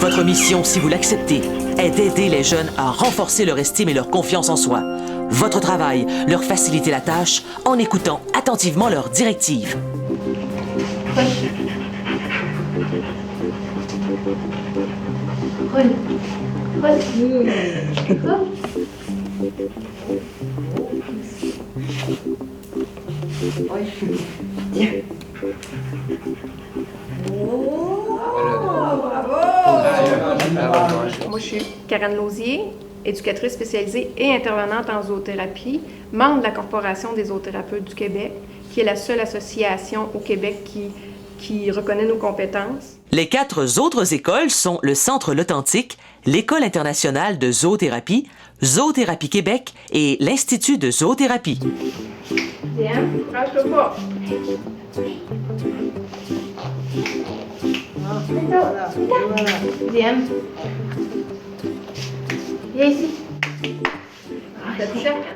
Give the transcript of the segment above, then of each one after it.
Votre mission, si vous l'acceptez, est d'aider les jeunes à renforcer leur estime et leur confiance en soi. Votre travail, leur faciliter la tâche en écoutant attentivement leurs directives. Moi, je suis Karen Lausier, éducatrice spécialisée et intervenante en zoothérapie, membre de la Corporation des zoothérapeutes du Québec, qui est la seule association au Québec qui reconnaît nos compétences. Les 4 autres écoles sont le Centre L'Authentique, l'École internationale de zoothérapie, Zoothérapie Québec et l'Institut de zoothérapie. Viens, crache-le pas. Viens. Viens ici.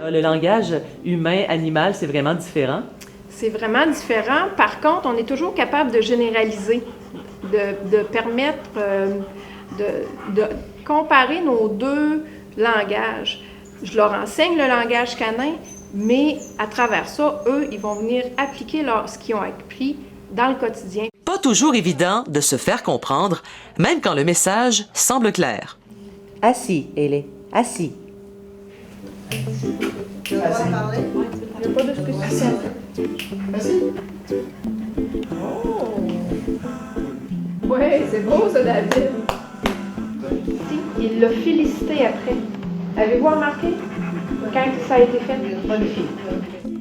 Le langage humain-animal, c'est vraiment différent? C'est vraiment différent. Par contre, on est toujours capable de généraliser, de permettre de comparer nos 2 langages. Je leur enseigne le langage canin, mais à travers ça, eux, ils vont venir appliquer ce qu'ils ont appris dans le quotidien. Pas toujours évident de se faire comprendre, même quand le message semble clair. Assis, Ellie, assis. Il n'y a pas de spécificité. Oui, c'est beau ça, David. Il l'a félicité après. Avez-vous remarqué quand ça a été fait?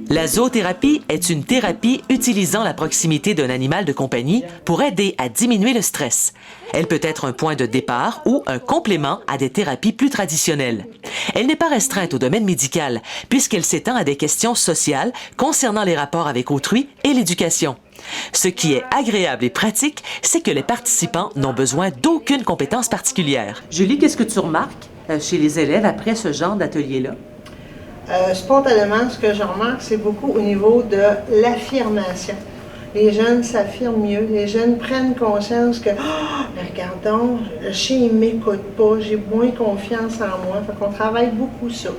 La zoothérapie est une thérapie utilisant la proximité d'un animal de compagnie pour aider à diminuer le stress. Elle peut être un point de départ ou un complément à des thérapies plus traditionnelles. Elle n'est pas restreinte au domaine médical, puisqu'elle s'étend à des questions sociales concernant les rapports avec autrui et l'éducation. Ce qui est agréable et pratique, c'est que les participants n'ont besoin d'aucune compétence particulière. Julie, qu'est-ce que tu remarques chez les élèves après ce genre d'atelier-là? Spontanément, ce que je remarque, c'est beaucoup au niveau de l'affirmation. Les jeunes s'affirment mieux, les jeunes prennent conscience que regardons, le chien ne m'écoute pas, j'ai moins confiance en moi. Fait qu'on travaille beaucoup ça.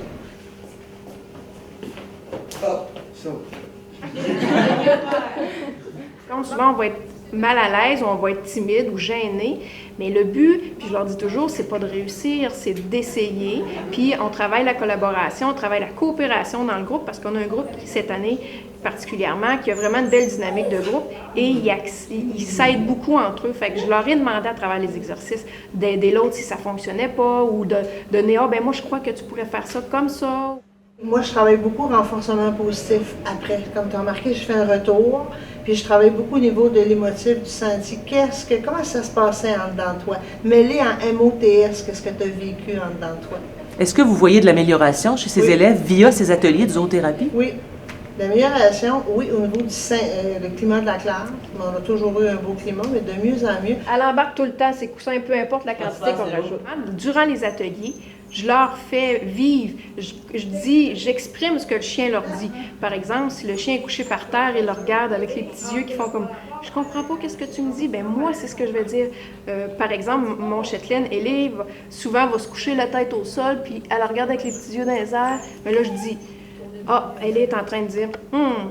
Comme souvent, on va être mal à l'aise, ou on va être timide ou gêné, mais le but, puis je leur dis toujours, c'est pas de réussir, c'est d'essayer. Puis on travaille la collaboration, on travaille la coopération dans le groupe, parce qu'on a un groupe cette année particulièrement qui a vraiment une belle dynamique de groupe et ils s'aident beaucoup entre eux. Fait que je leur ai demandé à travers les exercices d'aider l'autre si ça fonctionnait pas ou de donner « Ah, ben moi je crois que tu pourrais faire ça comme ça ». Moi, je travaille beaucoup renforcement positif après. Comme tu as remarqué, je fais un retour, puis je travaille beaucoup au niveau de l'émotif, du senti. Comment ça se passait en dedans de toi? Mêlé en MOTS, qu'est-ce que tu as vécu en dedans de toi? Est-ce que vous voyez de l'amélioration chez ces élèves via ces ateliers de zoothérapie? Oui. L'amélioration, oui, au niveau du climat de la classe. On a toujours eu un beau climat, mais de mieux en mieux. Elle embarque tout le temps ses coussins, peu importe la quantité qu'on rajoute. Durant les ateliers, je leur fais vivre. J'exprime ce que le chien leur dit. Par exemple, si le chien est couché par terre et le regarde avec les petits yeux qui font comme « Je comprends pas qu'est-ce que tu me dis. » Ben moi, c'est ce que je vais dire. Par exemple, mon Shetland, Ellie, souvent va se coucher la tête au sol, puis elle regarde avec les petits yeux dans les airs. Mais là, je dis « Ah, elle est en train de dire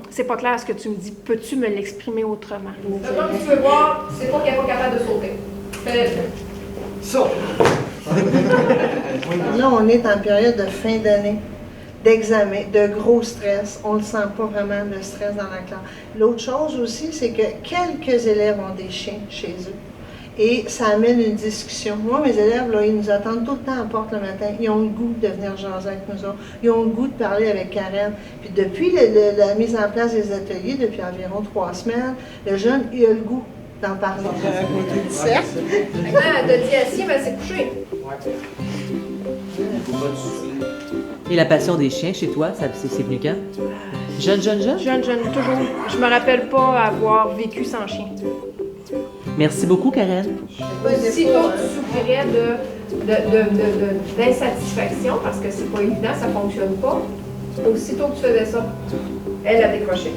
c'est pas clair ce que tu me dis. Peux-tu me l'exprimer autrement? » Comme tu veux voir, c'est pas qu'elle n'est pas capable de sauter. Saute! Là, on est en période de fin d'année, d'examen, de gros stress. On ne sent pas vraiment le stress dans la classe. L'autre chose aussi, c'est que quelques élèves ont des chiens chez eux. Et ça amène une discussion. Moi, mes élèves, là, ils nous attendent tout le temps à la porte le matin. Ils ont le goût de venir jaser avec nous autres. Ils ont le goût de parler avec Karen. Puis depuis la mise en place des ateliers, depuis environ 3 semaines, le jeune, il a le goût d'en parler. Certes. Elle t'a dit assis, mais elle s'est couchée. Et la passion des chiens chez toi, c'est venu quand? Jeune? Jeune, toujours. Je me rappelle pas avoir vécu sans chien. Merci beaucoup, Karen. Aussitôt que tu souffrirais d'insatisfaction, parce que c'est pas évident, ça fonctionne pas, aussitôt que tu faisais ça, elle a décroché.